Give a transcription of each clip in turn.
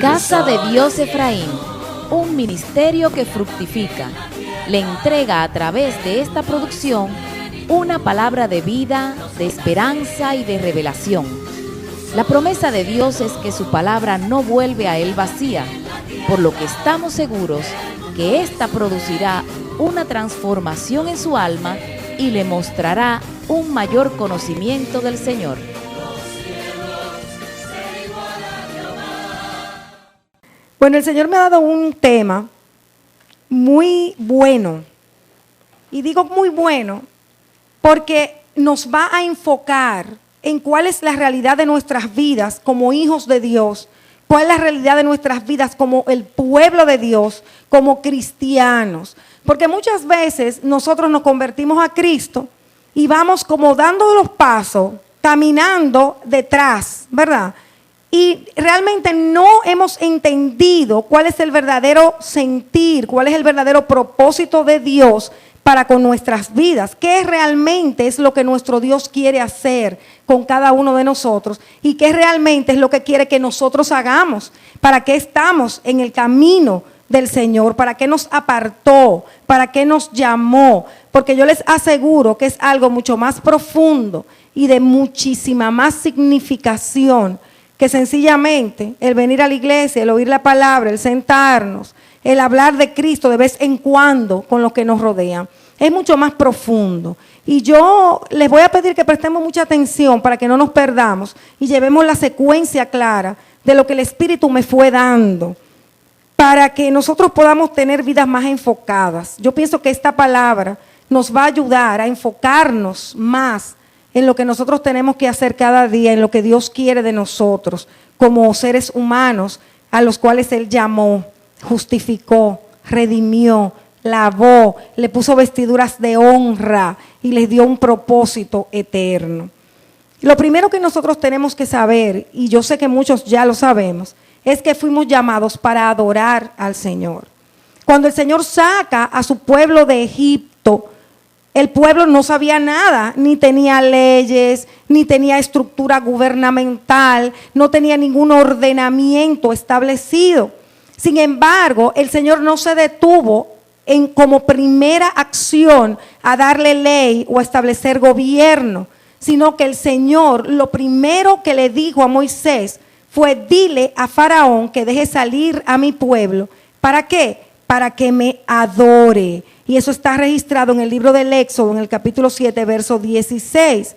Casa de Dios Efraín, un ministerio que fructifica, le entrega a través de esta producción una palabra de vida, de esperanza y de revelación. La promesa de Dios es que su palabra no vuelve a él vacía, por lo que estamos seguros que ésta producirá una transformación en su alma y le mostrará un mayor conocimiento del Señor. Bueno, el Señor me ha dado un tema muy bueno, y digo muy bueno porque nos va a enfocar en cuál es la realidad de nuestras vidas como hijos de Dios, cuál es la realidad de nuestras vidas como el pueblo de Dios, como cristianos. Porque muchas veces nosotros nos convertimos a Cristo y vamos como dando los pasos, caminando detrás, ¿verdad? Y realmente no hemos entendido cuál es el verdadero sentir, cuál es el verdadero propósito de Dios para con nuestras vidas. ¿Qué realmente es lo que nuestro Dios quiere hacer con cada uno de nosotros? ¿Y qué realmente es lo que quiere que nosotros hagamos? ¿Para qué estamos en el camino del Señor? ¿Para qué nos apartó? ¿Para qué nos llamó? Porque yo les aseguro que es algo mucho más profundo y de muchísima más significación que sencillamente el venir a la iglesia, el oír la palabra, el sentarnos, el hablar de Cristo de vez en cuando con los que nos rodean. Es mucho más profundo. Y yo les voy a pedir que prestemos mucha atención para que no nos perdamos y llevemos la secuencia clara de lo que el Espíritu me fue dando, para que nosotros podamos tener vidas más enfocadas. Yo pienso que esta palabra nos va a ayudar a enfocarnos más en lo que nosotros tenemos que hacer cada día, en lo que Dios quiere de nosotros, como seres humanos a los cuales Él llamó, justificó, redimió, lavó, le puso vestiduras de honra y les dio un propósito eterno. Lo primero que nosotros tenemos que saber, y yo sé que muchos ya lo sabemos, es que fuimos llamados para adorar al Señor. Cuando el Señor saca a su pueblo de Egipto, el pueblo no sabía nada, ni tenía leyes, ni tenía estructura gubernamental, no tenía ningún ordenamiento establecido. Sin embargo, el Señor no se detuvo en como primera acción a darle ley o a establecer gobierno, sino que el Señor lo primero que le dijo a Moisés fue: dile a Faraón que deje salir a mi pueblo. ¿Para qué? Para que me adore. Y eso está registrado en el libro del Éxodo, en el capítulo 7, verso 16.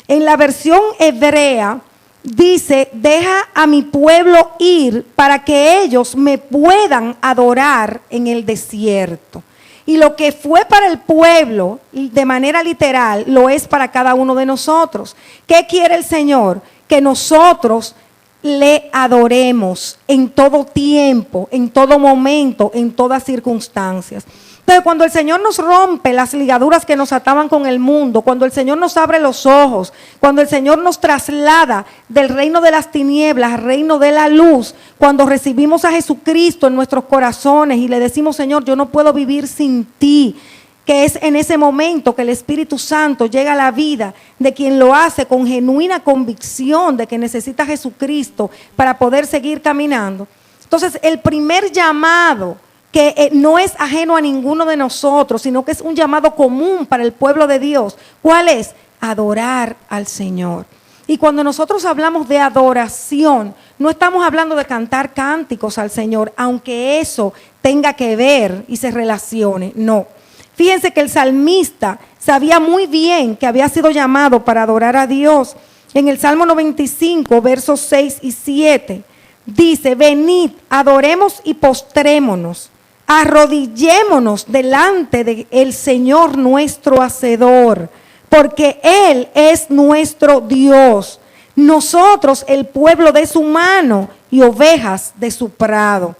En la versión hebrea dice: deja a mi pueblo ir para que ellos me puedan adorar en el desierto. Y lo que fue para el pueblo, de manera literal, lo es para cada uno de nosotros. ¿Qué quiere el Señor? Que nosotros le adoremos en todo tiempo, en todo momento, en todas circunstancias. Entonces, cuando el Señor nos rompe las ligaduras que nos ataban con el mundo, cuando el Señor nos abre los ojos, cuando el Señor nos traslada del reino de las tinieblas al reino de la luz, cuando recibimos a Jesucristo en nuestros corazones y le decimos: Señor, yo no puedo vivir sin ti, que es en ese momento que el Espíritu Santo llega a la vida de quien lo hace con genuina convicción de que necesita a Jesucristo para poder seguir caminando. Entonces, el primer llamado, que no es ajeno a ninguno de nosotros, sino que es un llamado común para el pueblo de Dios. ¿Cuál es? Adorar al Señor. Y cuando nosotros hablamos de adoración, no estamos hablando de cantar cánticos al Señor, aunque eso tenga que ver y se relacione, no. Fíjense que el salmista sabía muy bien que había sido llamado para adorar a Dios. En el Salmo 95, versos 6 y 7, dice: venid, adoremos y postrémonos, arrodillémonos delante del Señor nuestro Hacedor, porque Él es nuestro Dios, nosotros el pueblo de su mano y ovejas de su prado.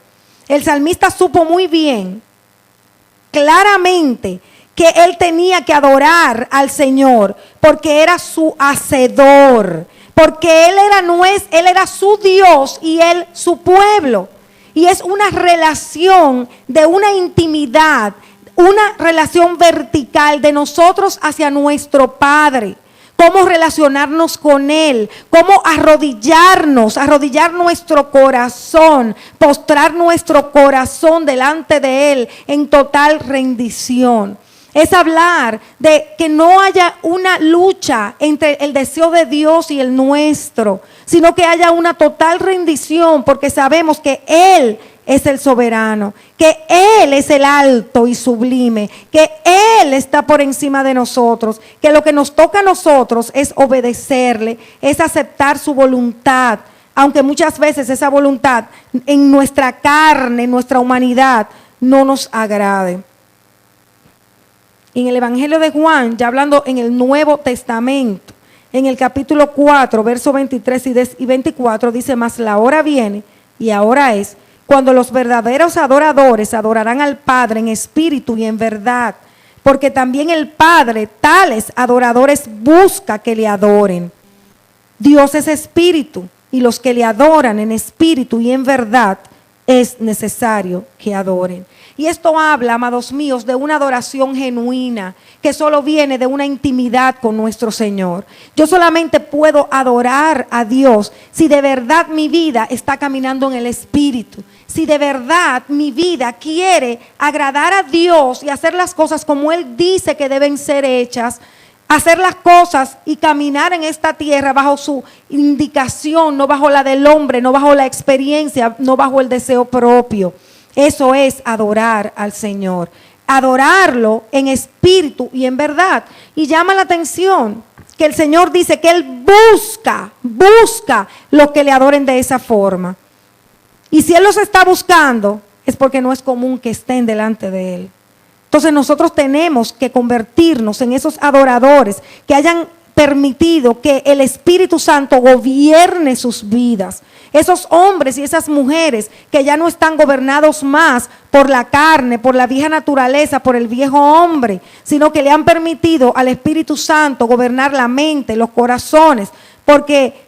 El salmista supo muy bien, claramente, que él tenía que adorar al Señor porque era su hacedor, porque él era su Dios y él su pueblo. Y es una relación de una intimidad, una relación vertical de nosotros hacia nuestro Padre. cómo relacionarnos con Él, cómo arrodillar nuestro corazón, postrar nuestro corazón delante de Él en total rendición. Es hablar de que no haya una lucha entre el deseo de Dios y el nuestro, sino que haya una total rendición, porque sabemos que Él es el soberano, que Él es el alto y sublime, que Él está por encima de nosotros, que lo que nos toca a nosotros es obedecerle, es aceptar su voluntad, aunque muchas veces esa voluntad en nuestra carne, en nuestra humanidad, no nos agrade. En el Evangelio de Juan, ya hablando en el Nuevo Testamento, en el capítulo 4, versos 23 y 24, dice: mas la hora viene, y ahora es, cuando los verdaderos adoradores adorarán al Padre en espíritu y en verdad, porque también el Padre tales adoradores busca que le adoren. Dios es espíritu, y los que le adoran en espíritu y en verdad es necesario que adoren. Y esto habla, amados míos, de una adoración genuina que solo viene de una intimidad con nuestro Señor. Yo solamente puedo adorar a Dios si de verdad mi vida está caminando en el Espíritu. Si de verdad mi vida quiere agradar a Dios y hacer las cosas como Él dice que deben ser hechas, hacer las cosas y caminar en esta tierra bajo su indicación, no bajo la del hombre, no bajo la experiencia, no bajo el deseo propio. Eso es adorar al Señor, adorarlo en espíritu y en verdad. Y llama la atención que el Señor dice que Él busca los que le adoren de esa forma. Y si Él los está buscando, es porque no es común que estén delante de Él. Entonces nosotros tenemos que convertirnos en esos adoradores que hayan permitido que el Espíritu Santo gobierne sus vidas. Esos hombres y esas mujeres que ya no están gobernados más por la carne, por la vieja naturaleza, por el viejo hombre, sino que le han permitido al Espíritu Santo gobernar la mente, los corazones, porque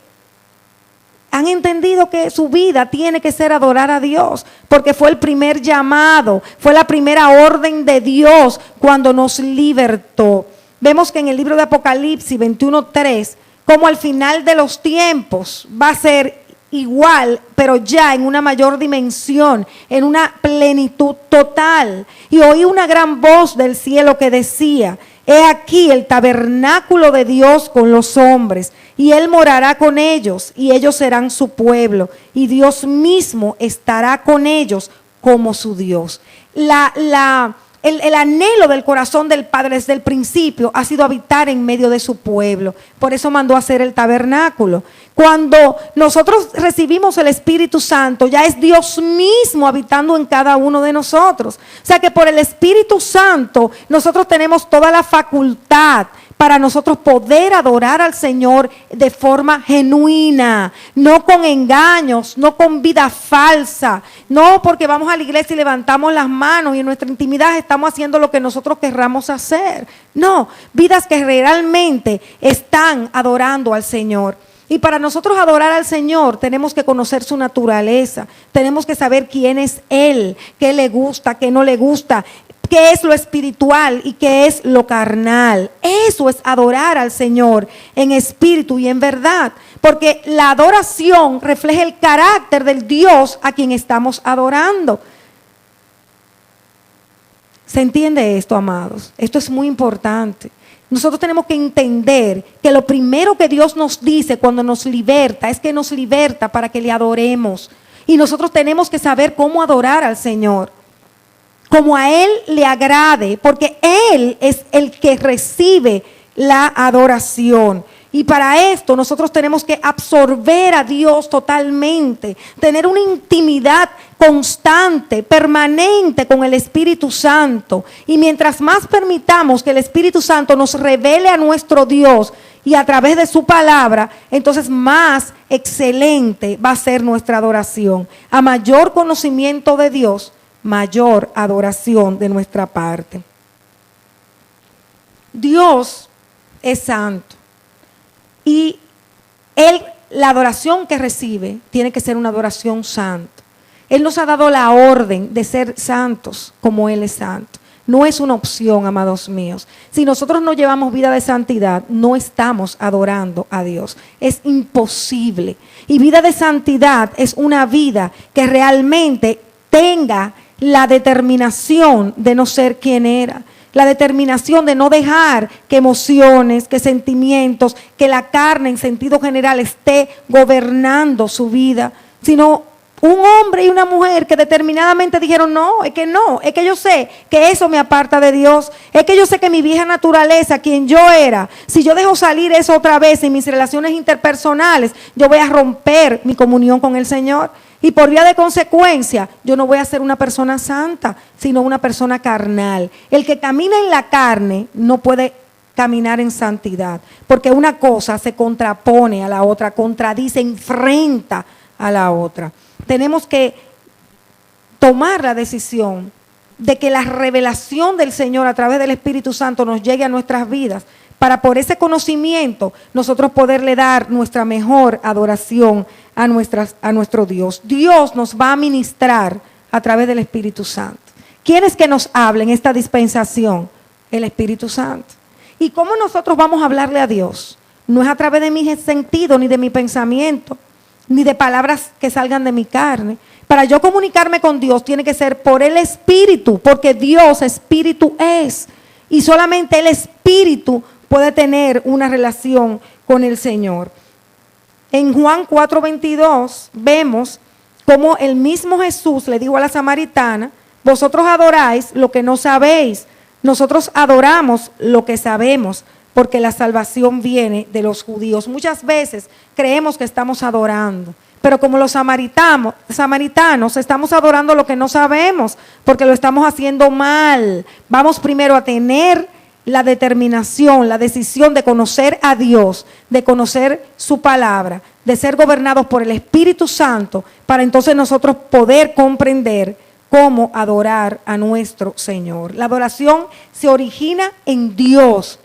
han entendido que su vida tiene que ser adorar a Dios, porque fue el primer llamado, fue la primera orden de Dios cuando nos libertó. Vemos que en el libro de Apocalipsis 21:3, como al final de los tiempos va a ser igual, pero ya en una mayor dimensión, en una plenitud total. Y oí una gran voz del cielo que decía: he aquí el tabernáculo de Dios con los hombres, y Él morará con ellos, y ellos serán su pueblo, y Dios mismo estará con ellos como su Dios. El anhelo del corazón del Padre desde el principio ha sido habitar en medio de su pueblo. Por eso mandó a hacer el tabernáculo. Cuando nosotros recibimos el Espíritu Santo, ya es Dios mismo habitando en cada uno de nosotros. O sea que por el Espíritu Santo nosotros tenemos toda la facultad para nosotros poder adorar al Señor de forma genuina, no con engaños, no con vida falsa, no porque vamos a la iglesia y levantamos las manos y en nuestra intimidad estamos haciendo lo que nosotros querramos hacer. No, vidas que realmente están adorando al Señor. Y para nosotros adorar al Señor tenemos que conocer su naturaleza, tenemos que saber quién es Él, qué le gusta, qué no le gusta, qué es lo espiritual y qué es lo carnal. Eso es adorar al Señor en espíritu y en verdad, porque la adoración refleja el carácter del Dios a quien estamos adorando. ¿Se entiende esto, amados? Esto es muy importante. Nosotros tenemos que entender que lo primero que Dios nos dice cuando nos liberta es que nos liberta para que le adoremos. Y nosotros tenemos que saber cómo adorar al Señor, como a Él le agrade, porque Él es el que recibe la adoración. Y para esto nosotros tenemos que absorber a Dios totalmente, tener una intimidad constante, permanente con el Espíritu Santo. Y mientras más permitamos que el Espíritu Santo nos revele a nuestro Dios y a través de su palabra, entonces más excelente va a ser nuestra adoración. A mayor conocimiento de Dios, mayor adoración de nuestra parte. Dios es santo. Y la adoración que recibe tiene que ser una adoración santa. Él nos ha dado la orden de ser santos como Él es santo. No es una opción, amados míos. Si nosotros no llevamos vida de santidad, no estamos adorando a Dios. Es imposible. Y vida de santidad es una vida que realmente tenga la determinación de no ser quien era. La determinación de no dejar que emociones, que sentimientos, que la carne en sentido general esté gobernando su vida, sino un hombre y una mujer que determinadamente dijeron, no, es que yo sé que eso me aparta de Dios, es que yo sé que mi vieja naturaleza, quien yo era, si yo dejo salir eso otra vez en mis relaciones interpersonales, yo voy a romper mi comunión con el Señor. Y por vía de consecuencia, yo no voy a ser una persona santa, sino una persona carnal. El que camina en la carne no puede caminar en santidad, porque una cosa se contrapone a la otra, contradice, enfrenta a la otra. Tenemos que tomar la decisión de que la revelación del Señor a través del Espíritu Santo nos llegue a nuestras vidas, para por ese conocimiento nosotros poderle dar nuestra mejor adoración a nuestro Dios. Dios nos va a ministrar a través del Espíritu Santo. ¿Quién es que nos habla en esta dispensación? El Espíritu Santo. ¿Y cómo nosotros vamos a hablarle a Dios? No es a través de mi sentido, ni de mi pensamiento, ni de palabras que salgan de mi carne. Para yo comunicarme con Dios tiene que ser por el Espíritu, porque Dios Espíritu es. Y solamente el Espíritu puede tener una relación con el Señor. En Juan 4:22 vemos cómo el mismo Jesús le dijo a la samaritana, vosotros adoráis lo que no sabéis, nosotros adoramos lo que sabemos, porque la salvación viene de los judíos. Muchas veces creemos que estamos adorando, pero como los samaritanos estamos adorando lo que no sabemos, porque lo estamos haciendo mal. Vamos primero a tener la determinación, la decisión de conocer a Dios, de conocer su palabra, de ser gobernados por el Espíritu Santo, para entonces nosotros poder comprender cómo adorar a nuestro Señor. La adoración se origina en Dios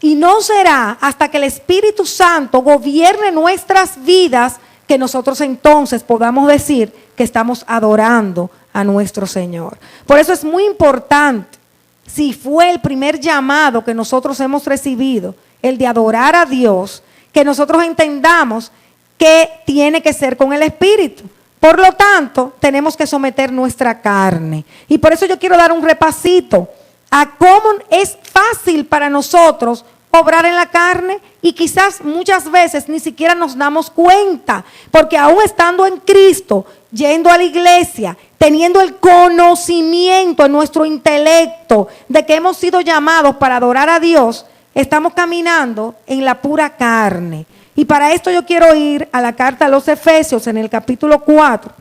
y no será hasta que el Espíritu Santo gobierne nuestras vidas que nosotros entonces podamos decir que estamos adorando a nuestro Señor. Por eso es muy importante, si fue el primer llamado que nosotros hemos recibido, el de adorar a Dios, que nosotros entendamos que tiene que ser con el Espíritu. Por lo tanto, tenemos que someter nuestra carne. Y por eso yo quiero dar un repasito a cómo es fácil para nosotros obrar en la carne, y quizás muchas veces ni siquiera nos damos cuenta, porque aún estando en Cristo, yendo a la iglesia, teniendo el conocimiento en nuestro intelecto de que hemos sido llamados para adorar a Dios, estamos caminando en la pura carne. Y para esto yo quiero ir a la carta a los Efesios en el capítulo 4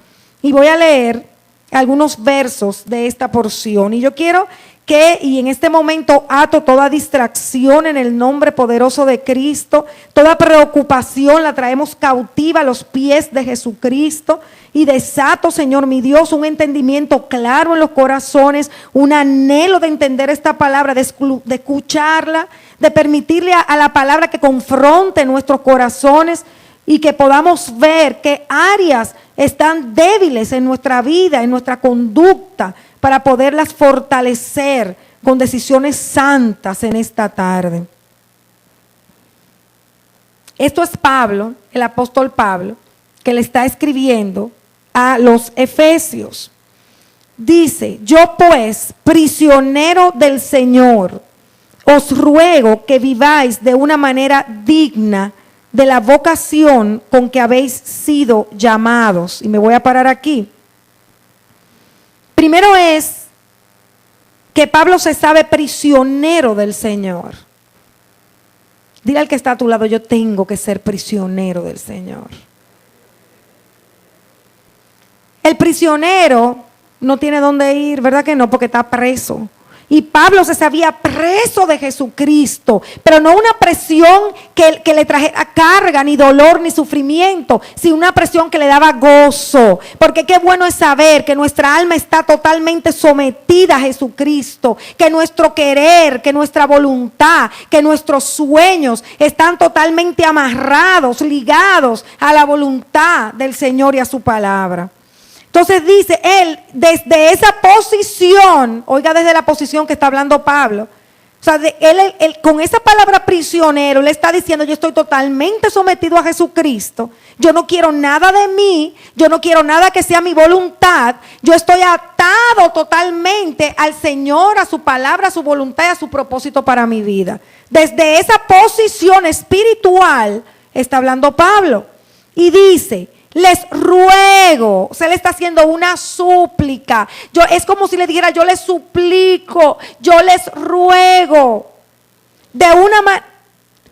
y voy a leer algunos versos de esta porción. Y yo quiero y en este momento ato toda distracción en el nombre poderoso de Cristo, toda preocupación la traemos cautiva a los pies de Jesucristo y desato, Señor mi Dios, un entendimiento claro en los corazones, un anhelo de entender esta palabra, de escucharla, de permitirle a la palabra que confronte nuestros corazones y que podamos ver qué áreas están débiles en nuestra vida, en nuestra conducta, para poderlas fortalecer con decisiones santas en esta tarde. Esto es Pablo, el apóstol Pablo, que le está escribiendo a los Efesios. Dice: yo pues, prisionero del Señor, os ruego que viváis de una manera digna de la vocación con que habéis sido llamados. Y me voy a parar aquí. Primero es que Pablo se sabe prisionero del Señor. Dile al que está a tu lado: yo tengo que ser prisionero del Señor. El prisionero no tiene dónde ir, ¿verdad que no? Porque está preso. Y Pablo se sabía preso de Jesucristo, pero no una presión que le trajera carga, ni dolor, ni sufrimiento, sino una presión que le daba gozo. Porque qué bueno es saber que nuestra alma está totalmente sometida a Jesucristo, que nuestro querer, que nuestra voluntad, que nuestros sueños están totalmente amarrados, ligados a la voluntad del Señor y a su palabra. Entonces dice él, desde esa posición, oiga, desde la posición que está hablando Pablo, o sea, él con esa palabra prisionero, le está diciendo, yo estoy totalmente sometido a Jesucristo, yo no quiero nada de mí, yo no quiero nada que sea mi voluntad, yo estoy atado totalmente al Señor, a su palabra, a su voluntad y a su propósito para mi vida. Desde esa posición espiritual está hablando Pablo y dice, les ruego, se le está haciendo una súplica. Es como si le dijera, yo les suplico, yo les ruego,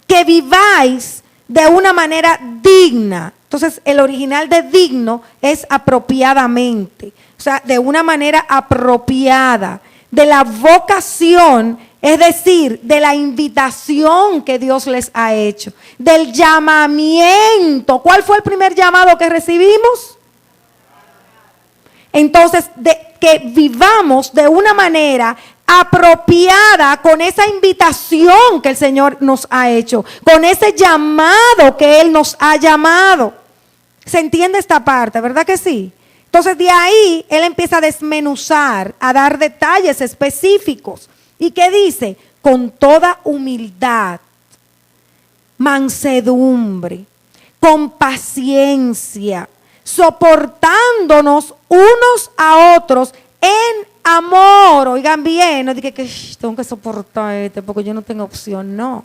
que viváis de una manera digna. Entonces, el original de digno es apropiadamente, o sea, de una manera apropiada, de la vocación, es decir, de la invitación que Dios les ha hecho, del llamamiento. ¿Cuál fue el primer llamado que recibimos? Entonces, que vivamos de una manera apropiada con esa invitación que el Señor nos ha hecho, con ese llamado que Él nos ha llamado. ¿Se entiende esta parte, verdad que sí? Entonces, de ahí Él empieza a desmenuzar, a dar detalles específicos. ¿Y qué dice? Con toda humildad, mansedumbre, con paciencia, soportándonos unos a otros en amor. Oigan bien, no digan que tengo que soportar a este porque yo no tengo opción, no.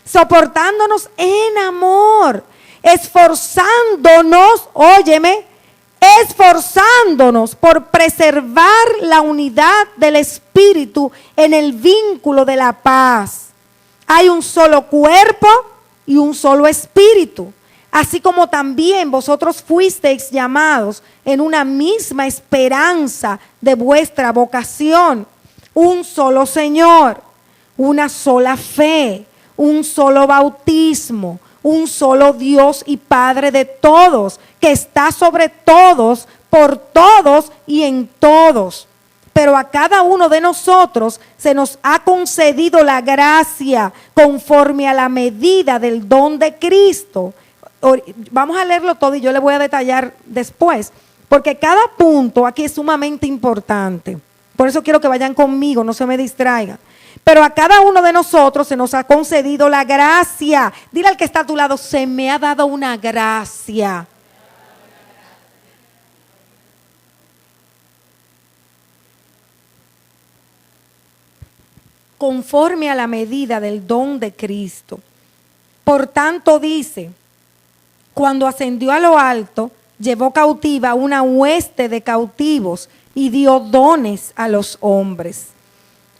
Soportándonos en amor, esforzándonos, óyeme, esforzándonos por preservar la unidad del Espíritu en el vínculo de la paz. Hay un solo cuerpo y un solo Espíritu, así como también vosotros fuisteis llamados en una misma esperanza de vuestra vocación. Un solo Señor, una sola fe, un solo bautismo, un solo Dios y Padre de todos, que está sobre todos, por todos y en todos. Pero a cada uno de nosotros se nos ha concedido la gracia conforme a la medida del don de Cristo. Vamos a leerlo todo y yo le voy a detallar después, porque cada punto aquí es sumamente importante. Por eso quiero que vayan conmigo, no se me distraigan. Pero a cada uno de nosotros se nos ha concedido la gracia. Dile al que está a tu lado, se me ha dado una gracia. Conforme a la medida del don de Cristo. Por tanto dice, cuando ascendió a lo alto, llevó cautiva una hueste de cautivos y dio dones a los hombres.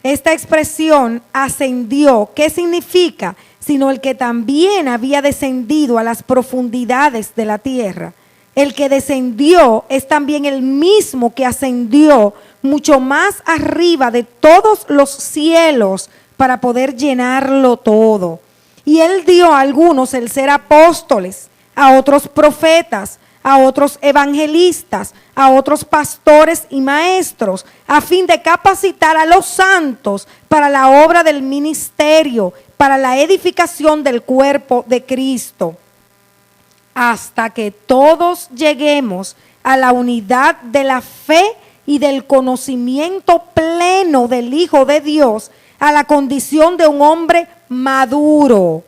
Esta expresión ascendió, ¿qué significa? Sino el que también había descendido a las profundidades de la tierra. El que descendió es también el mismo que ascendió mucho más arriba de todos los cielos para poder llenarlo todo. Y él dio a algunos el ser apóstoles, a otros profetas, a otros evangelistas, a otros pastores y maestros, a fin de capacitar a los santos para la obra del ministerio, para la edificación del cuerpo de Cristo, hasta que todos lleguemos a la unidad de la fe y del conocimiento pleno del Hijo de Dios, a la condición de un hombre maduro,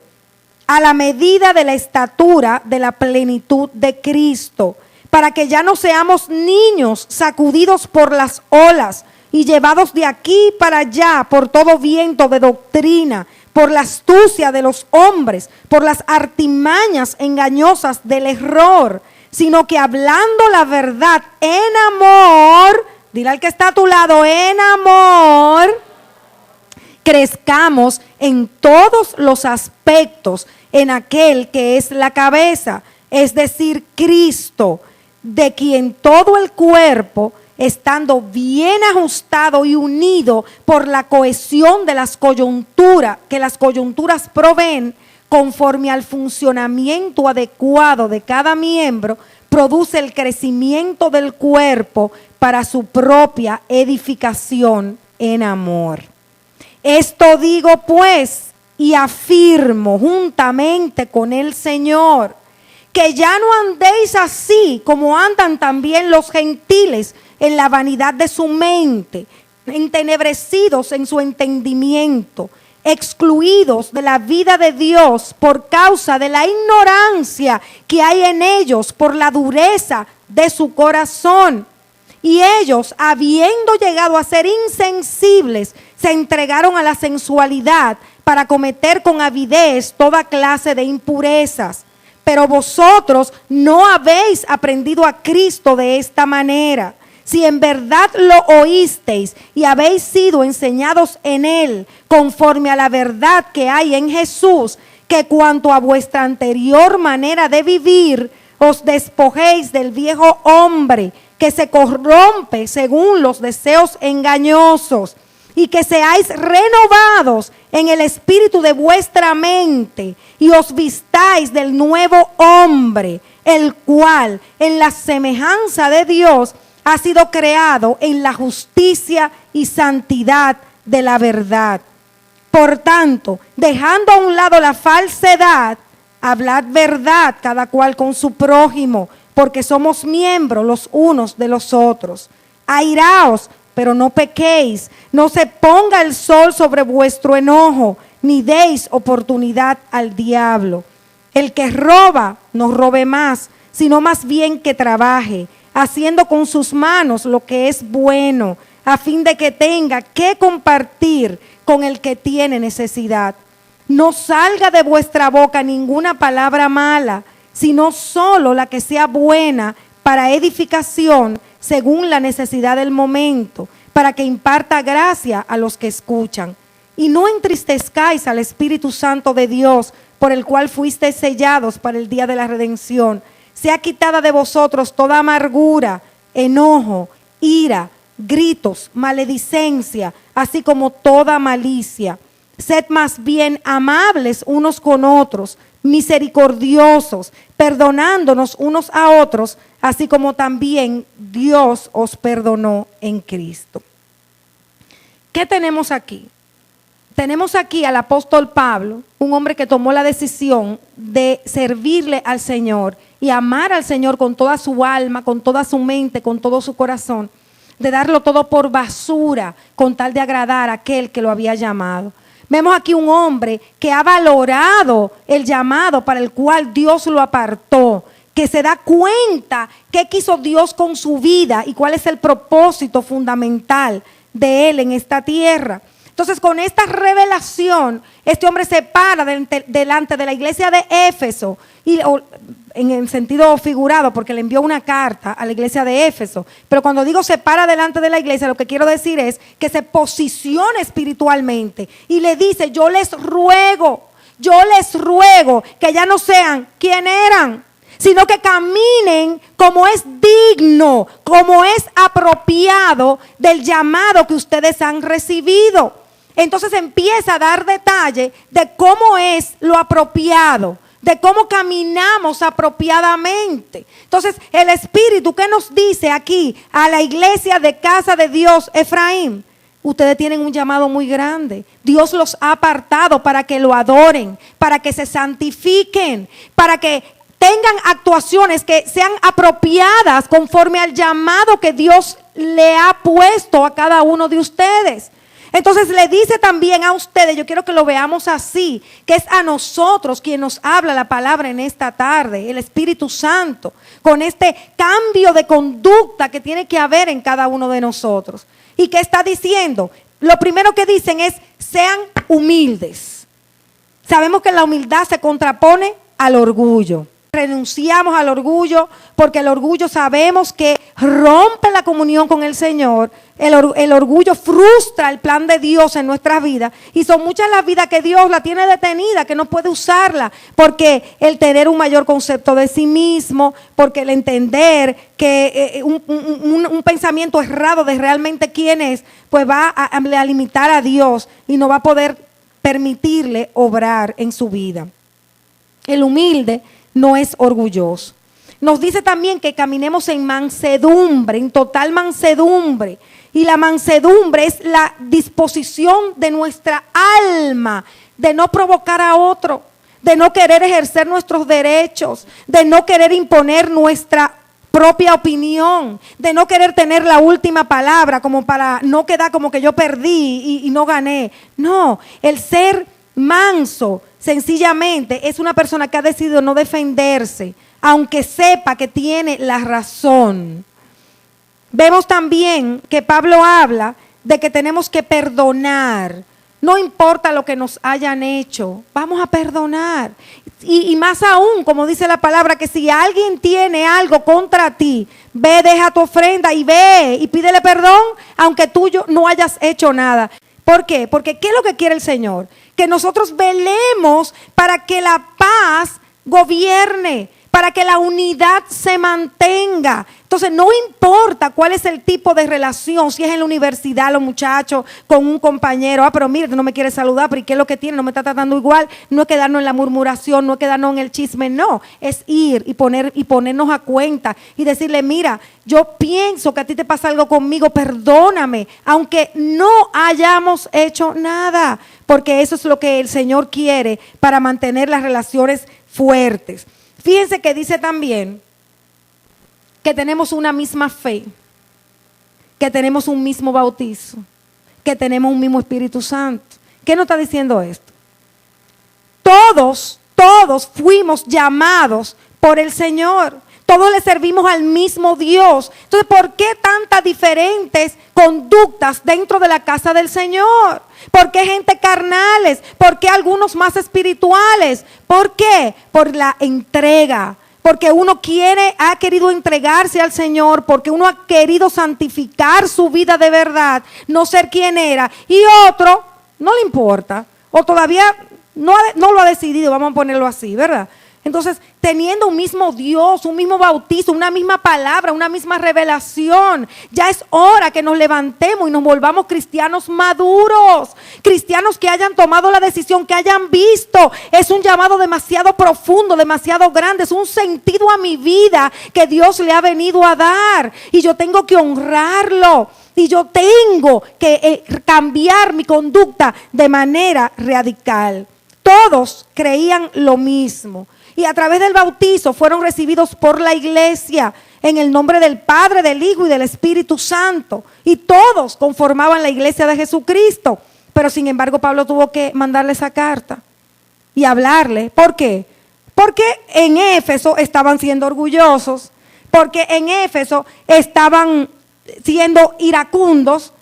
a la medida de la estatura de la plenitud de Cristo, para que ya no seamos niños sacudidos por las olas y llevados de aquí para allá por todo viento de doctrina, por la astucia de los hombres, por las artimañas engañosas del error, sino que hablando la verdad en amor, dile al que está a tu lado, en amor, crezcamos en todos los aspectos en aquel que es la cabeza, es decir, Cristo, de quien todo el cuerpo, estando bien ajustado y unido por la cohesión de las coyunturas, que las coyunturas proveen, conforme al funcionamiento adecuado de cada miembro, produce el crecimiento del cuerpo para su propia edificación en amor. Esto digo pues y afirmo juntamente con el Señor, que ya no andéis así como andan también los gentiles en la vanidad de su mente, entenebrecidos en su entendimiento, excluidos de la vida de Dios por causa de la ignorancia que hay en ellos por la dureza de su corazón. Y ellos, habiendo llegado a ser insensibles, se entregaron a la sensualidad para cometer con avidez toda clase de impurezas. Pero vosotros no habéis aprendido a Cristo de esta manera. Si en verdad lo oísteis y habéis sido enseñados en Él, conforme a la verdad que hay en Jesús, que cuanto a vuestra anterior manera de vivir, os despojéis del viejo hombre que se corrompe según los deseos engañosos, y que seáis renovados en el espíritu de vuestra mente, y os vistáis del nuevo hombre, el cual en la semejanza de Dios ha sido creado en la justicia y santidad de la verdad. Por tanto, dejando a un lado la falsedad, hablad verdad cada cual con su prójimo, porque somos miembros los unos de los otros. Airaos, pero no pequéis, no se ponga el sol sobre vuestro enojo, ni deis oportunidad al diablo. El que roba, no robe más, sino más bien que trabaje, haciendo con sus manos lo que es bueno, a fin de que tenga que compartir con el que tiene necesidad. No salga de vuestra boca ninguna palabra mala, sino solo la que sea buena para edificación, según la necesidad del momento, para que imparta gracia a los que escuchan. Y no entristezcáis al Espíritu Santo de Dios, por el cual fuisteis sellados para el día de la redención. Sea quitada de vosotros toda amargura, enojo, ira, gritos, maledicencia, así como toda malicia. Sed más bien amables unos con otros, misericordiosos, perdonándonos unos a otros, así como también Dios os perdonó en Cristo. ¿Qué tenemos aquí? Tenemos aquí al apóstol Pablo, un hombre que tomó la decisión de servirle al Señor y amar al Señor con toda su alma, con toda su mente, con todo su corazón, de darlo todo por basura con tal de agradar a aquel que lo había llamado. Vemos aquí un hombre que ha valorado el llamado para el cual Dios lo apartó, que se da cuenta qué quiso Dios con su vida y cuál es el propósito fundamental de él en esta tierra. Entonces, con esta revelación, este hombre se para delante de la iglesia de Éfeso, en el sentido figurado, porque le envió una carta a la iglesia de Éfeso. Pero cuando digo se para delante de la iglesia, lo que quiero decir es que se posiciona espiritualmente y le dice: yo les ruego que ya no sean quien eran, sino que caminen como es digno, como es apropiado del llamado que ustedes han recibido. Entonces empieza a dar detalle de cómo es lo apropiado, de cómo caminamos apropiadamente. Entonces, el Espíritu, ¿qué nos dice aquí a la iglesia de Casa de Dios, Efraín? Ustedes tienen un llamado muy grande. Dios los ha apartado para que lo adoren, para que se santifiquen, para que tengan actuaciones que sean apropiadas conforme al llamado que Dios le ha puesto a cada uno de ustedes. Entonces le dice también a ustedes, yo quiero que lo veamos así, que es a nosotros quien nos habla la palabra en esta tarde, el Espíritu Santo, con este cambio de conducta que tiene que haber en cada uno de nosotros. ¿Y qué está diciendo? Lo primero que dicen es: sean humildes. Sabemos que la humildad se contrapone al orgullo. Renunciamos al orgullo, porque el orgullo sabemos que rompe la comunión con el Señor. El orgullo frustra el plan de Dios en nuestras vidas, y son muchas las vidas que Dios la tiene detenida, que no puede usarla, porque el tener un mayor concepto de sí mismo, porque el entender que un pensamiento errado de realmente quién es, pues va a limitar a Dios y no va a poder permitirle obrar en su vida. El humilde no es orgulloso. Nos dice también que caminemos en mansedumbre, en total mansedumbre. Y la mansedumbre es la disposición de nuestra alma de no provocar a otro, de no querer ejercer nuestros derechos, de no querer imponer nuestra propia opinión, de no querer tener la última palabra como para no quedar como que yo perdí y no gané. No, el ser manso sencillamente es una persona que ha decidido no defenderse, aunque sepa que tiene la razón. Vemos también que Pablo habla de que tenemos que perdonar. No importa lo que nos hayan hecho, vamos a perdonar. Y más aún, como dice la palabra, que si alguien tiene algo contra ti, ve, deja tu ofrenda y ve y pídele perdón, aunque tú no hayas hecho nada. ¿Por qué? Porque ¿qué es lo que quiere el Señor? Que nosotros velemos para que la paz gobierne, para que la unidad se mantenga. Entonces, no importa cuál es el tipo de relación, si es en la universidad, los muchachos, con un compañero, pero mire, tú no me quieres saludar, pero ¿y qué es lo que tiene? No me está tratando igual. No es quedarnos en la murmuración, no es quedarnos en el chisme, no. Es ir y ponernos a cuenta y decirle, mira, yo pienso que a ti te pasa algo conmigo, perdóname, aunque no hayamos hecho nada, porque eso es lo que el Señor quiere para mantener las relaciones fuertes. Fíjense que dice también que tenemos una misma fe, que tenemos un mismo bautizo, que tenemos un mismo Espíritu Santo. ¿Qué nos está diciendo esto? Todos fuimos llamados por el Señor. Todos le servimos al mismo Dios. Entonces, ¿por qué tantas diferentes conductas dentro de la casa del Señor? ¿Por qué gente carnales? ¿Por qué algunos más espirituales? ¿Por qué? Por la entrega. Porque uno ha querido entregarse al Señor, porque uno ha querido santificar su vida de verdad, no ser quien era. Y otro, no le importa, o todavía no lo ha decidido, vamos a ponerlo así, ¿verdad? Entonces, teniendo un mismo Dios, un mismo bautizo, una misma palabra, una misma revelación, ya es hora que nos levantemos y nos volvamos cristianos maduros, cristianos que hayan tomado la decisión, que hayan visto. Es un llamado demasiado profundo, demasiado grande, es un sentido a mi vida que Dios le ha venido a dar y yo tengo que honrarlo. Y yo tengo que cambiar mi conducta de manera radical. Todos creían lo mismo. Y a través del bautizo fueron recibidos por la iglesia en el nombre del Padre, del Hijo y del Espíritu Santo. Y todos conformaban la iglesia de Jesucristo. Pero sin embargo Pablo tuvo que mandarle esa carta y hablarle. ¿Por qué? Porque en Éfeso estaban siendo orgullosos. Porque en Éfeso estaban siendo iracundos.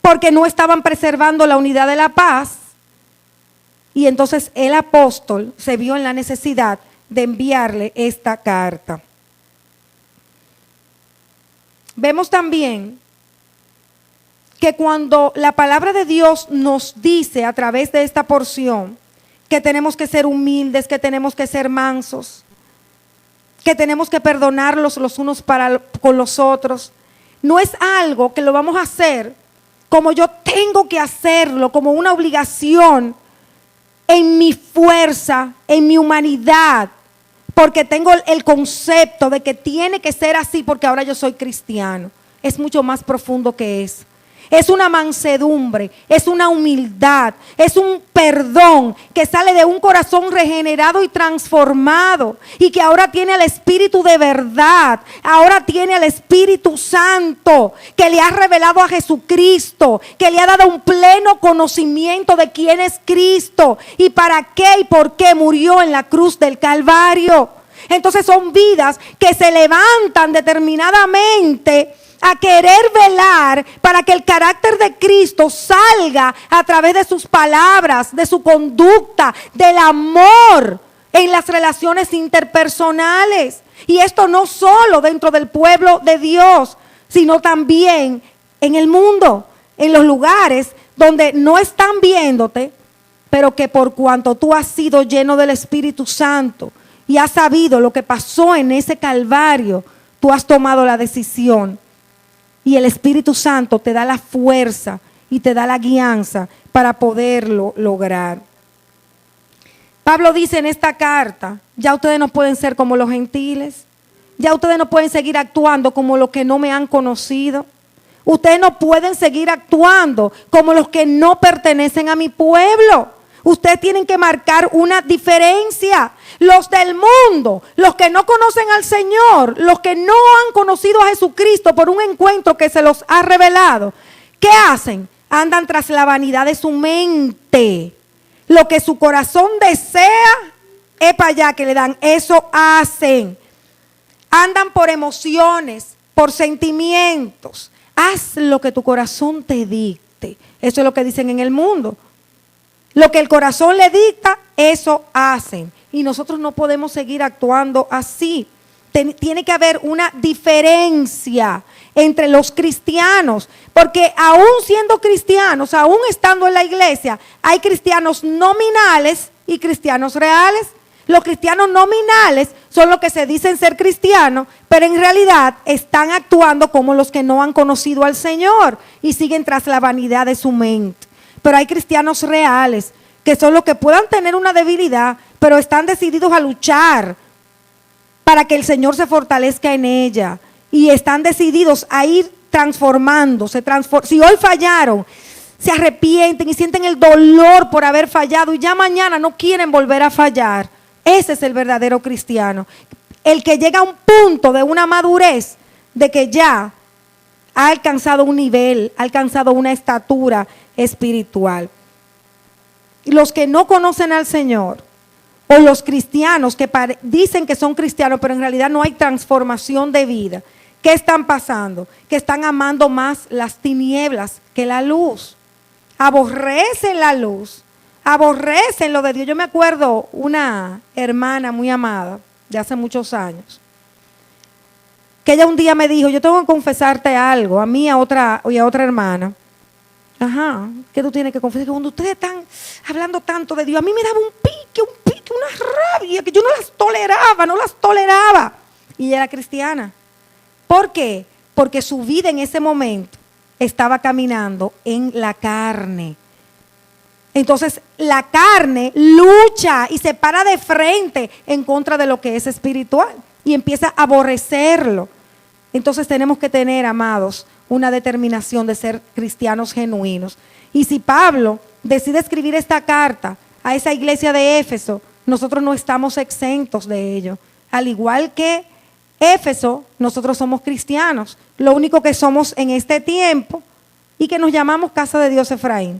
Porque no estaban preservando la unidad de la paz. Y entonces el apóstol se vio en la necesidad de enviarle esta carta. Vemos también que cuando la palabra de Dios nos dice a través de esta porción que tenemos que ser humildes, que tenemos que ser mansos, que tenemos que perdonarlos los unos con los otros, no es algo que lo vamos a hacer como yo tengo que hacerlo, como una obligación, en mi fuerza, en mi humanidad, porque tengo el concepto de que tiene que ser así porque ahora yo soy cristiano. Es mucho más profundo que eso. Es una mansedumbre, es una humildad, es un perdón que sale de un corazón regenerado y transformado y que ahora tiene al Espíritu de verdad, ahora tiene al Espíritu Santo que le ha revelado a Jesucristo, que le ha dado un pleno conocimiento de quién es Cristo y para qué y por qué murió en la cruz del Calvario. Entonces son vidas que se levantan determinadamente a querer velar para que el carácter de Cristo salga a través de sus palabras, de su conducta, del amor en las relaciones interpersonales. Y esto no solo dentro del pueblo de Dios, sino también en el mundo, en los lugares donde no están viéndote, pero que por cuanto tú has sido lleno del Espíritu Santo y has sabido lo que pasó en ese Calvario, tú has tomado la decisión. Y el Espíritu Santo te da la fuerza y te da la guianza para poderlo lograr. Pablo dice en esta carta, ya ustedes no pueden ser como los gentiles, ya ustedes no pueden seguir actuando como los que no me han conocido, ustedes no pueden seguir actuando como los que no pertenecen a mi pueblo. Ustedes tienen que marcar una diferencia. Los del mundo, los que no conocen al Señor, los que no han conocido a Jesucristo por un encuentro que se los ha revelado, ¿qué hacen? Andan tras la vanidad de su mente. Lo que su corazón desea es para allá que le dan. Eso hacen. Andan por emociones, por sentimientos. Haz lo que tu corazón te dicte. Eso es lo que dicen en el mundo. Lo que el corazón le dicta, eso hacen. Y nosotros no podemos seguir actuando así. Tiene que haber una diferencia entre los cristianos. Porque aún siendo cristianos, aún estando en la iglesia, hay cristianos nominales y cristianos reales. Los cristianos nominales son los que se dicen ser cristianos, pero en realidad están actuando como los que no han conocido al Señor y siguen tras la vanidad de su mente. Pero hay cristianos reales, que son los que puedan tener una debilidad, pero están decididos a luchar para que el Señor se fortalezca en ella. Y están decididos a ir transformándose. Si hoy fallaron, se arrepienten y sienten el dolor por haber fallado y ya mañana no quieren volver a fallar. Ese es el verdadero cristiano. El que llega a un punto de una madurez, de que ya ha alcanzado un nivel, ha alcanzado una estatura espiritual. Y los que no conocen al Señor, o los cristianos que dicen que son cristianos, pero en realidad no hay transformación de vida, ¿qué están pasando? Que están amando más las tinieblas que la luz. Aborrecen la luz. Aborrecen lo de Dios. Yo me acuerdo una hermana muy amada de hace muchos años, que ella un día me dijo, yo tengo que confesarte algo, a mí y a otra hermana. Ajá, ¿qué tú tienes que confesar? Que cuando ustedes están hablando tanto de Dios, a mí me daba un pique, una rabia, que yo no las toleraba. Y ella era cristiana. ¿Por qué? Porque su vida en ese momento estaba caminando en la carne. Entonces la carne lucha y se para de frente en contra de lo que es espiritual y empieza a aborrecerlo. Entonces tenemos que tener, amados, una determinación de ser cristianos genuinos. Y si Pablo decide escribir esta carta a esa iglesia de Éfeso, nosotros no estamos exentos de ello. Al igual que Éfeso, nosotros somos cristianos. Lo único que somos en este tiempo y que nos llamamos Casa de Dios Efraín.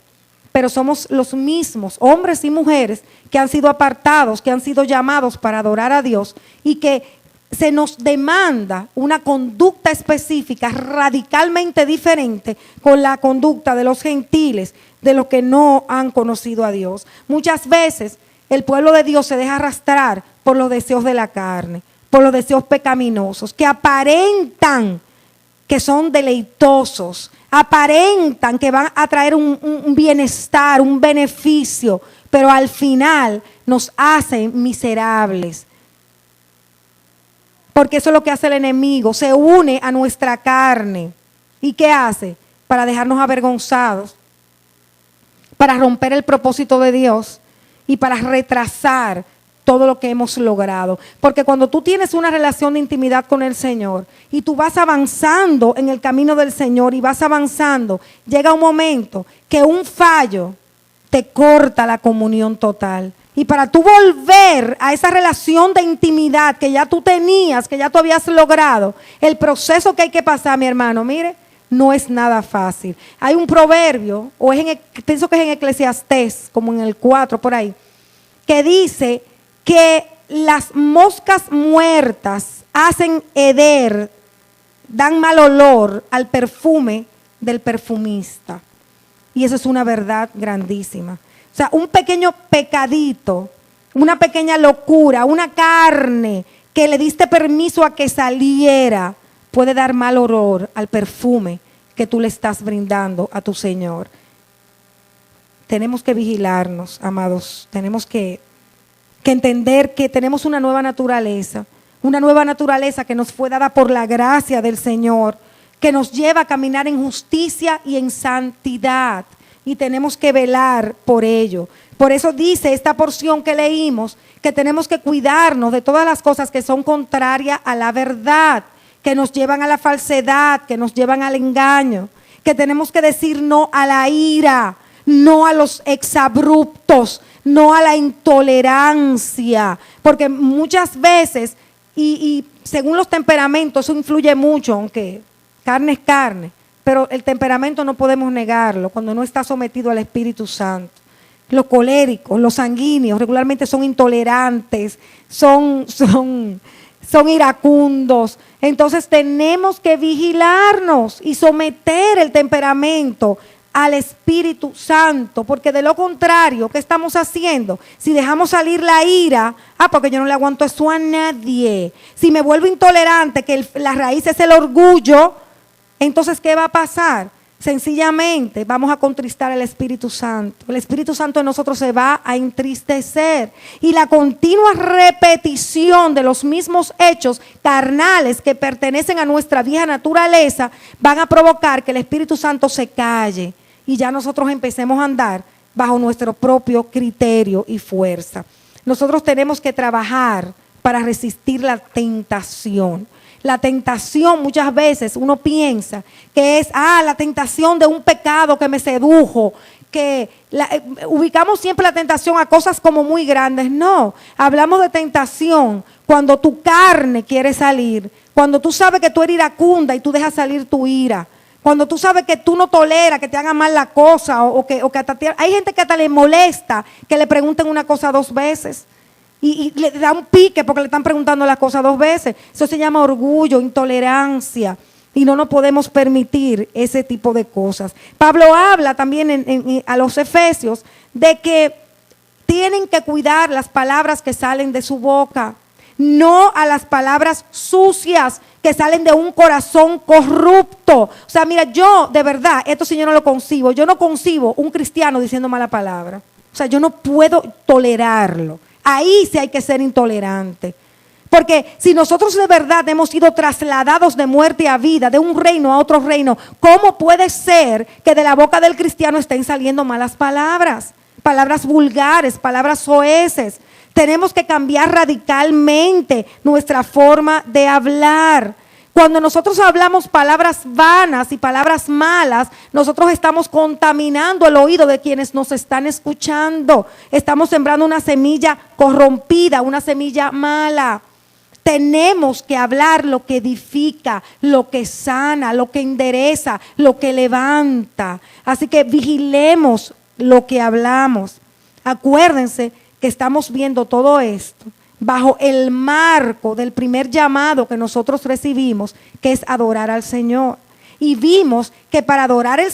Pero somos los mismos hombres y mujeres que han sido apartados, que han sido llamados para adorar a Dios y que se nos demanda una conducta específica radicalmente diferente con la conducta de los gentiles, de los que no han conocido a Dios. Muchas veces el pueblo de Dios se deja arrastrar por los deseos de la carne, por los deseos pecaminosos, que aparentan que son deleitosos, aparentan que van a traer un bienestar, un beneficio, pero al final nos hacen miserables. Porque eso es lo que hace el enemigo, se une a nuestra carne. ¿Y qué hace? Para dejarnos avergonzados, para romper el propósito de Dios y para retrasar todo lo que hemos logrado. Porque cuando tú tienes una relación de intimidad con el Señor y tú vas avanzando en el camino del Señor y vas avanzando, llega un momento que un fallo te corta la comunión total. Y para tú volver a esa relación de intimidad que ya tú tenías, que ya tú habías logrado, el proceso que hay que pasar, mi hermano, mire, no es nada fácil. Hay un proverbio, pienso que es en Eclesiastés, como en el 4 por ahí, que dice que las moscas muertas hacen heder, dan mal olor al perfume del perfumista. Y eso es una verdad grandísima. O sea, un pequeño pecadito, una pequeña locura, una carne que le diste permiso a que saliera, puede dar mal olor al perfume que tú le estás brindando a tu Señor. Tenemos que vigilarnos, amados. Tenemos que entender que tenemos una nueva naturaleza que nos fue dada por la gracia del Señor, que nos lleva a caminar en justicia y en santidad. Y tenemos que velar por ello. Por eso dice esta porción que leímos, que tenemos que cuidarnos de todas las cosas que son contrarias a la verdad, que nos llevan a la falsedad, que nos llevan al engaño, que tenemos que decir no a la ira, no a los exabruptos, no a la intolerancia, porque muchas veces, y según los temperamentos, eso influye mucho, aunque carne es carne, pero el temperamento no podemos negarlo cuando no está sometido al Espíritu Santo. Los coléricos, los sanguíneos, regularmente son intolerantes, son iracundos. Entonces tenemos que vigilarnos y someter el temperamento al Espíritu Santo, porque de lo contrario, ¿qué estamos haciendo? Si dejamos salir la ira, porque yo no le aguanto eso a nadie. Si me vuelvo intolerante, que la raíz es el orgullo, entonces ¿qué va a pasar? Sencillamente vamos a contristar al Espíritu Santo. El Espíritu Santo en nosotros se va a entristecer. Y la continua repetición de los mismos hechos carnales que pertenecen a nuestra vieja naturaleza van a provocar que el Espíritu Santo se calle y ya nosotros empecemos a andar bajo nuestro propio criterio y fuerza. Nosotros tenemos que trabajar para resistir la tentación. La tentación muchas veces uno piensa que es la tentación de un pecado que me sedujo, que ubicamos siempre la tentación a cosas como muy grandes. No, hablamos de tentación cuando tu carne quiere salir, cuando tú sabes que tú eres iracunda y tú dejas salir tu ira, cuando tú sabes que tú no toleras que te hagan mal la cosa o que hasta hay gente que hasta le molesta que le pregunten una cosa 2 veces. Y le da un pique porque le están preguntando las cosas 2 veces. Eso se llama orgullo, intolerancia. Y no nos podemos permitir ese tipo de cosas. Pablo habla también a los Efesios de que tienen que cuidar las palabras que salen de su boca. No a las palabras sucias que salen de un corazón corrupto. O sea, mira, yo de verdad, esto sí yo no lo concibo. Yo no concibo un cristiano diciendo mala palabra. O sea, yo no puedo tolerarlo. Ahí sí hay que ser intolerante. Porque si nosotros de verdad hemos sido trasladados de muerte a vida, de un reino a otro reino, ¿cómo puede ser que de la boca del cristiano estén saliendo malas palabras? Palabras vulgares, palabras soeces. Tenemos que cambiar radicalmente nuestra forma de hablar. Cuando nosotros hablamos palabras vanas y palabras malas, nosotros estamos contaminando el oído de quienes nos están escuchando. Estamos sembrando una semilla corrompida, una semilla mala. Tenemos que hablar lo que edifica, lo que sana, lo que endereza, lo que levanta. Así que vigilemos lo que hablamos. Acuérdense que estamos viendo todo esto bajo el marco del primer llamado que nosotros recibimos, que es adorar al Señor. Y vimos que para adorar al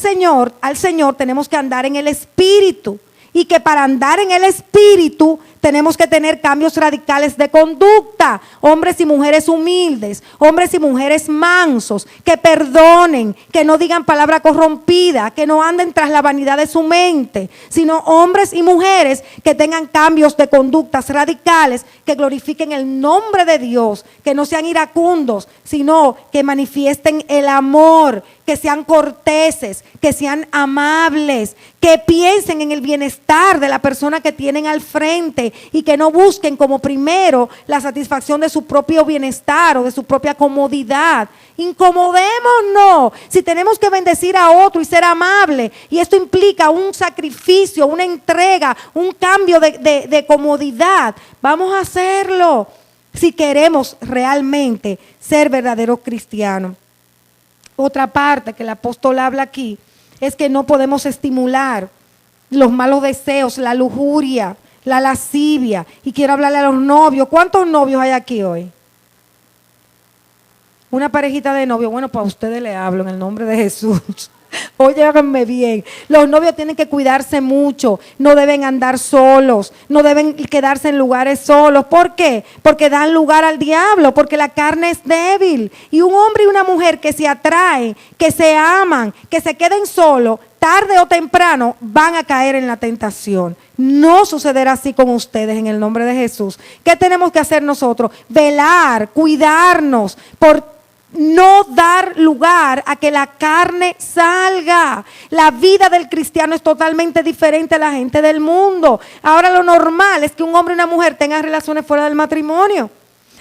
Señor tenemos que andar en el Espíritu. Y que para andar en el Espíritu tenemos que tener cambios radicales de conducta. Hombres y mujeres humildes, hombres y mujeres mansos, que perdonen, que no digan palabra corrompida, que no anden tras la vanidad de su mente, sino hombres y mujeres que tengan cambios de conductas radicales, que glorifiquen el nombre de Dios, que no sean iracundos, sino que manifiesten el amor, que sean corteses, que sean amables, que piensen en el bienestar de la persona que tienen al frente y que no busquen como primero la satisfacción de su propio bienestar o de su propia comodidad. Incomodémonos. Si tenemos que bendecir a otro y ser amable, y esto implica un sacrificio, una entrega, un cambio de comodidad, vamos a hacerlo si queremos realmente ser verdaderos cristianos. Otra parte que el apóstol habla aquí es que no podemos estimular los malos deseos, la lujuria, la lascivia. Y quiero hablarle a los novios. ¿Cuántos novios hay aquí hoy? Una parejita de novios. Bueno, para ustedes le hablo en el nombre de Jesús. Óyeme bien, los novios tienen que cuidarse mucho, no deben andar solos, no deben quedarse en lugares solos. ¿Por qué? Porque dan lugar al diablo, porque la carne es débil. Y un hombre y una mujer que se atraen, que se aman, que se queden solos, tarde o temprano van a caer en la tentación. No sucederá así con ustedes en el nombre de Jesús. ¿Qué tenemos que hacer nosotros? Velar, cuidarnos por no dar lugar a que la carne salga. La vida del cristiano es totalmente diferente a la gente del mundo. Ahora lo normal es que un hombre y una mujer tengan relaciones fuera del matrimonio.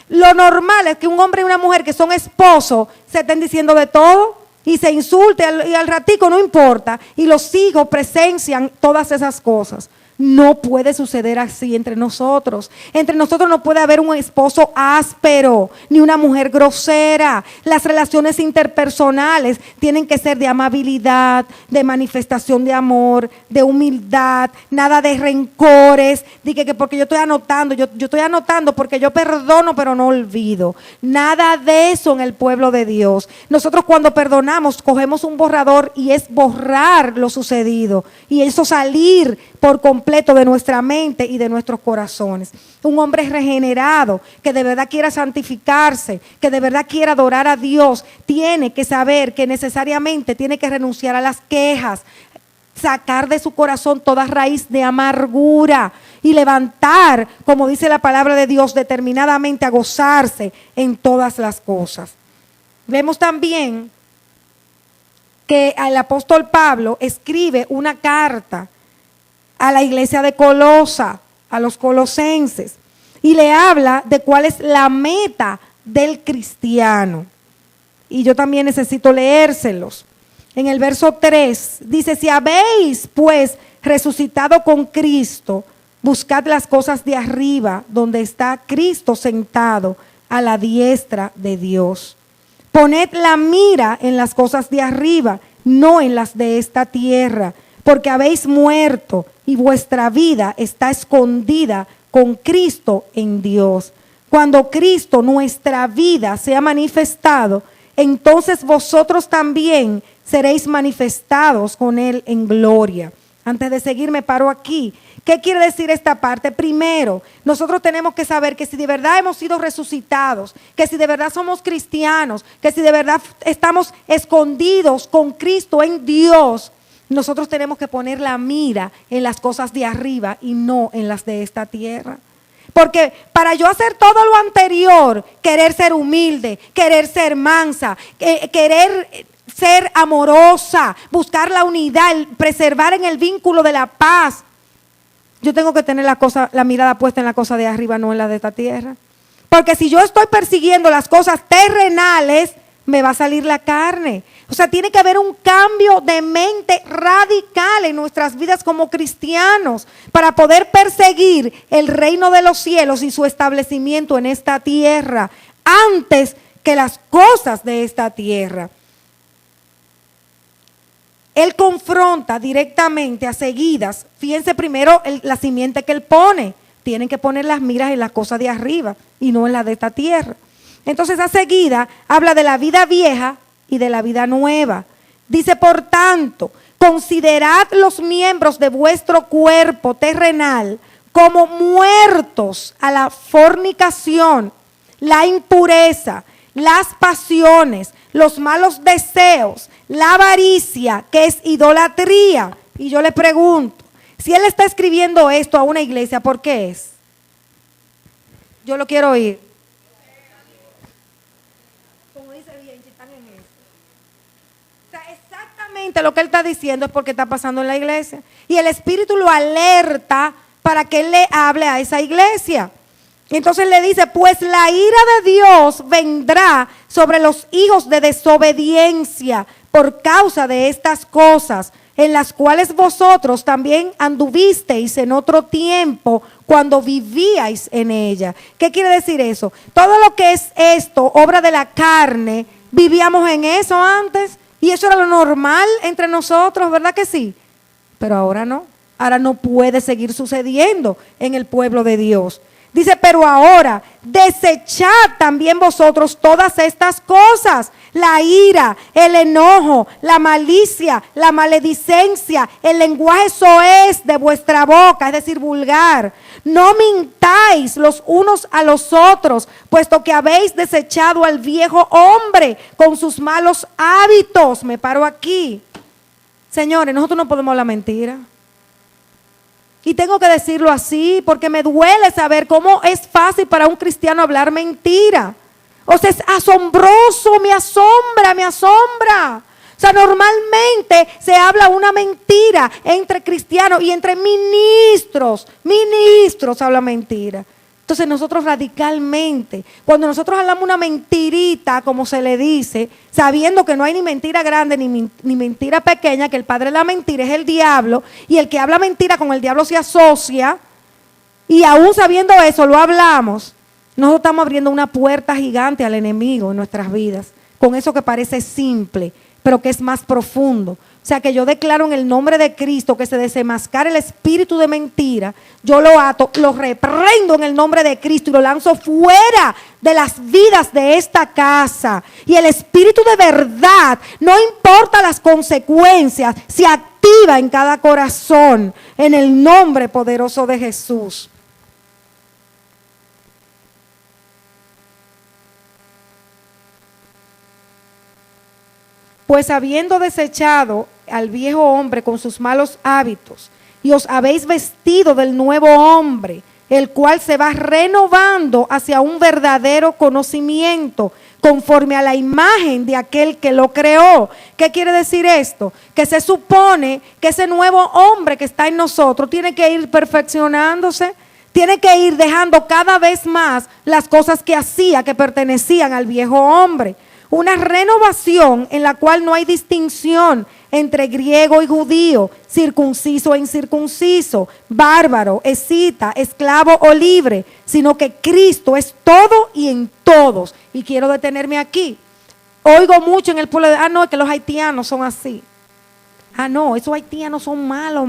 Lo normal es que un hombre y una mujer que son esposos se estén diciendo de todo y se insulten y al ratico no importa. Y los hijos presencian todas esas cosas. No puede suceder así entre nosotros. Entre nosotros no puede haber un esposo áspero, ni una mujer grosera. Las relaciones interpersonales tienen que ser de amabilidad, de manifestación de amor, de humildad, nada de rencores. Dije que porque yo estoy anotando, yo estoy anotando porque yo perdono pero no olvido. Nada de eso en el pueblo de Dios. Nosotros cuando perdonamos cogemos un borrador y es borrar lo sucedido y eso salir por completo de nuestra mente y de nuestros corazones. Un hombre regenerado que de verdad quiera santificarse, que de verdad quiera adorar a Dios, tiene que saber que necesariamente tiene que renunciar a las quejas, sacar de su corazón toda raíz de amargura y levantar, como dice la palabra de Dios, determinadamente a gozarse en todas las cosas. Vemos también que el apóstol Pablo escribe una carta a la iglesia de Colosa, a los colosenses, y le habla de cuál es la meta del cristiano. Y yo también necesito leérselos. En el verso 3 dice, si habéis pues resucitado con Cristo, buscad las cosas de arriba, donde está Cristo sentado a la diestra de Dios. Poned la mira en las cosas de arriba, no en las de esta tierra, porque habéis muerto y vuestra vida está escondida con Cristo en Dios. Cuando Cristo, nuestra vida, sea manifestado, entonces vosotros también seréis manifestados con Él en gloria. Antes de seguir, me paro aquí. ¿Qué quiere decir esta parte? Primero, nosotros tenemos que saber que si de verdad hemos sido resucitados, que si de verdad somos cristianos, que si de verdad estamos escondidos con Cristo en Dios, nosotros tenemos que poner la mira en las cosas de arriba y no en las de esta tierra. Porque para yo hacer todo lo anterior, querer ser humilde, querer ser mansa, querer ser amorosa, buscar la unidad, preservar en el vínculo de la paz, yo tengo que tener la mirada puesta en la cosa de arriba, no en la de esta tierra. Porque si yo estoy persiguiendo las cosas terrenales, me va a salir la carne. O sea, tiene que haber un cambio de mente radical en nuestras vidas como cristianos para poder perseguir el reino de los cielos y su establecimiento en esta tierra antes que las cosas de esta tierra. Él confronta directamente a seguidas. Fíjense primero la simiente que él pone. Tienen que poner las miras en las cosas de arriba y no en las de esta tierra. Entonces a seguida habla de la vida vieja y de la vida nueva. Dice, por tanto, considerad los miembros de vuestro cuerpo terrenal como muertos a la fornicación, la impureza, las pasiones, los malos deseos, la avaricia, que es idolatría. Y yo le pregunto, si él está escribiendo esto a una iglesia, ¿por qué es? Yo lo quiero oír. Como dice bien, si están en eso. O sea, exactamente lo que él está diciendo es porque está pasando en la iglesia. Y el Espíritu lo alerta para que él le hable a esa iglesia. Entonces le dice, pues la ira de Dios vendrá sobre los hijos de desobediencia por causa de estas cosas, en las cuales vosotros también anduvisteis en otro tiempo cuando vivíais en ella. ¿Qué quiere decir eso? Todo lo que es esto, obra de la carne, vivíamos en eso antes y eso era lo normal entre nosotros, ¿verdad que sí? Pero ahora no, ahora no puede seguir sucediendo en el pueblo de Dios. Dice, pero ahora desechad también vosotros todas estas cosas, la ira, el enojo, la malicia, la maledicencia, el lenguaje soez de vuestra boca, es decir, vulgar. No mintáis los unos a los otros, puesto que habéis desechado al viejo hombre con sus malos hábitos. Me paro aquí. Señores, nosotros no podemos hablar mentira. Y tengo que decirlo así porque me duele saber cómo es fácil para un cristiano hablar mentira. O sea, es asombroso, me asombra. O sea, normalmente se habla una mentira entre cristianos y entre ministros habla mentira. Entonces nosotros radicalmente, cuando nosotros hablamos una mentirita, como se le dice, sabiendo que no hay ni mentira grande ni mentira pequeña, que el padre de la mentira es el diablo, y el que habla mentira con el diablo se asocia, y aún sabiendo eso lo hablamos, nosotros estamos abriendo una puerta gigante al enemigo en nuestras vidas, con eso que parece simple, pero que es más profundo. O sea que yo declaro en el nombre de Cristo que se desenmascare el espíritu de mentira, yo lo ato, lo reprendo en el nombre de Cristo y lo lanzo fuera de las vidas de esta casa. Y el espíritu de verdad, no importa las consecuencias, se activa en cada corazón en el nombre poderoso de Jesús. Pues habiendo desechado al viejo hombre con sus malos hábitos, y os habéis vestido del nuevo hombre, el cual se va renovando hacia un verdadero conocimiento, conforme a la imagen de aquel que lo creó. ¿Qué quiere decir esto? Que se supone que ese nuevo hombre que está en nosotros tiene que ir perfeccionándose, tiene que ir dejando cada vez más las cosas que hacía, que pertenecían al viejo hombre. Una renovación en la cual no hay distinción entre griego y judío, circunciso e incircunciso, bárbaro, escita, esclavo o libre, sino que Cristo es todo y en todos. Y quiero detenerme aquí. Oigo mucho en el pueblo de, no, es que los haitianos son así. No, esos haitianos son malos.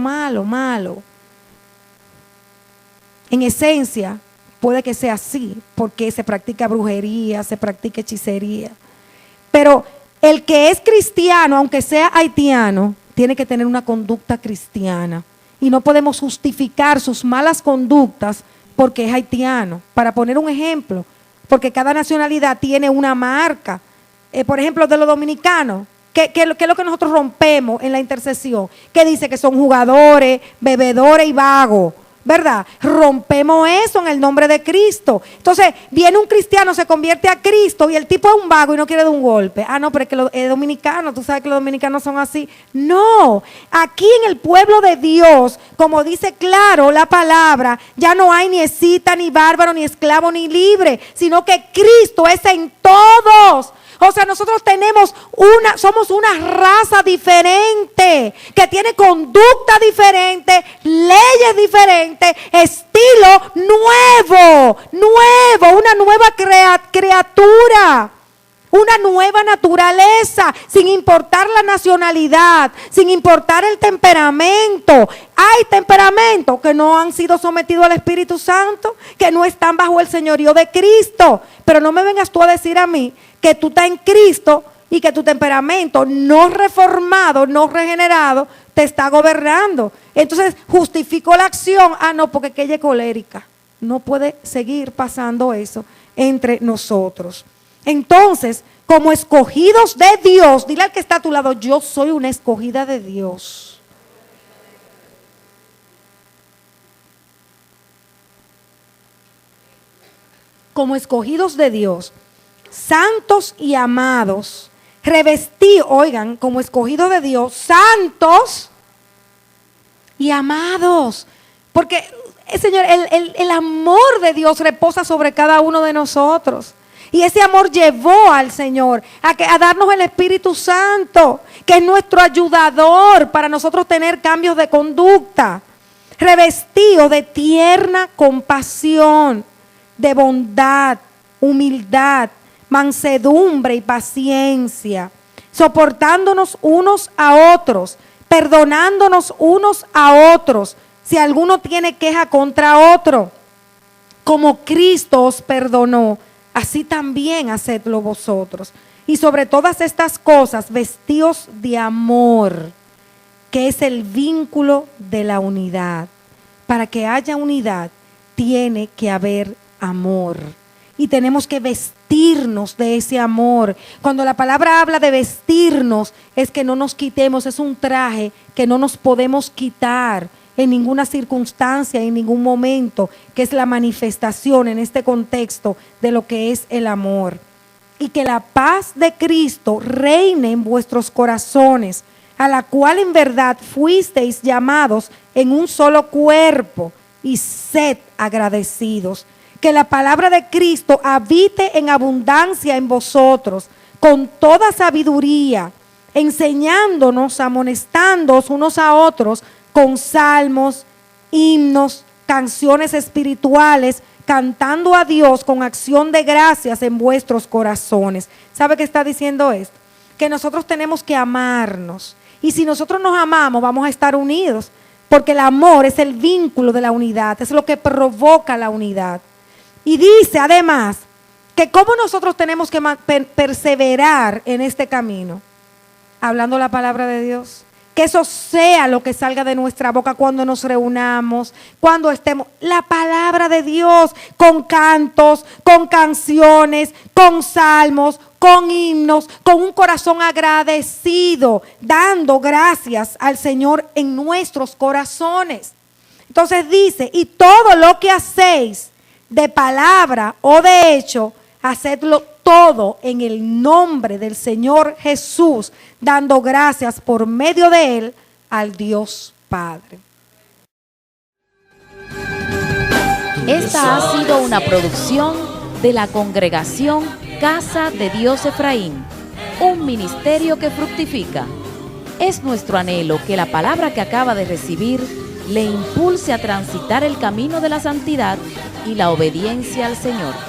En esencia, puede que sea así, porque se practica brujería, se practica hechicería. Pero el que es cristiano, aunque sea haitiano, tiene que tener una conducta cristiana. Y no podemos justificar sus malas conductas porque es haitiano. Para poner un ejemplo, porque cada nacionalidad tiene una marca. Por ejemplo, de los dominicanos, ¿qué es lo que nosotros rompemos en la intercesión? Que dice que son jugadores, bebedores y vagos. ¿Verdad? Rompemos eso en el nombre de Cristo. Entonces, viene un cristiano, se convierte a Cristo y el tipo es un vago y no quiere dar un golpe. No, pero es que es dominicano, tú sabes que los dominicanos son así. No, aquí en el pueblo de Dios, como dice claro la palabra, ya no hay ni escita, ni bárbaro, ni esclavo, ni libre, sino que Cristo es en todos. O sea, nosotros somos una raza diferente, que tiene conducta diferente, leyes diferentes, estilo nuevo, una nueva criatura, una nueva naturaleza, sin importar la nacionalidad, sin importar el temperamento. Hay temperamentos que no han sido sometidos al Espíritu Santo, que no están bajo el señorío de Cristo. Pero no me vengas tú a decir a mí que tú estás en Cristo y que tu temperamento no reformado, no regenerado, te está gobernando. Entonces justificó la acción. No, porque ella es colérica. No puede seguir pasando eso entre nosotros. Entonces, como escogidos de Dios, dile al que está a tu lado, yo soy una escogida de Dios. Como escogidos de Dios, santos y amados, revestidos, oigan, como escogidos de Dios, santos y amados. Porque, Señor, el amor de Dios reposa sobre cada uno de nosotros. Y ese amor llevó al Señor a darnos el Espíritu Santo, que es nuestro ayudador para nosotros tener cambios de conducta. Revestidos de tierna compasión, de bondad, humildad, mansedumbre y paciencia, soportándonos unos a otros, perdonándonos unos a otros, si alguno tiene queja contra otro. Como Cristo os perdonó, así también hacedlo vosotros. Y sobre todas estas cosas, vestíos de amor, que es el vínculo de la unidad. Para que haya unidad, tiene que haber amor. Y tenemos que vestirnos de ese amor. Cuando la palabra habla de vestirnos, es que no nos quitemos, es un traje que no nos podemos quitar en ninguna circunstancia, en ningún momento, que es la manifestación en este contexto de lo que es el amor. Y que la paz de Cristo reine en vuestros corazones, a la cual en verdad fuisteis llamados en un solo cuerpo, y sed agradecidos. que la palabra de Cristo habite en abundancia en vosotros, con toda sabiduría, enseñándonos, amonestándoos unos a otros con salmos, himnos, canciones espirituales, cantando a Dios con acción de gracias en vuestros corazones. ¿Sabe qué está diciendo esto? Que nosotros tenemos que amarnos. Y si nosotros nos amamos, vamos a estar unidos. Porque el amor es el vínculo de la unidad, es lo que provoca la unidad. Y dice además que cómo nosotros tenemos que perseverar en este camino, hablando la palabra de Dios. Que eso sea lo que salga de nuestra boca cuando nos reunamos, cuando estemos. La palabra de Dios, con cantos, con canciones, con salmos, con himnos, con un corazón agradecido, dando gracias al Señor en nuestros corazones. Entonces dice, y todo lo que hacéis de palabra o de hecho, hacedlo todo en el nombre del Señor Jesús, dando gracias por medio de Él al Dios Padre. Esta ha sido una producción de la Congregación Casa de Dios Efraín, un ministerio que fructifica. Es nuestro anhelo que la palabra que acaba de recibir le impulse a transitar el camino de la santidad y la obediencia al Señor.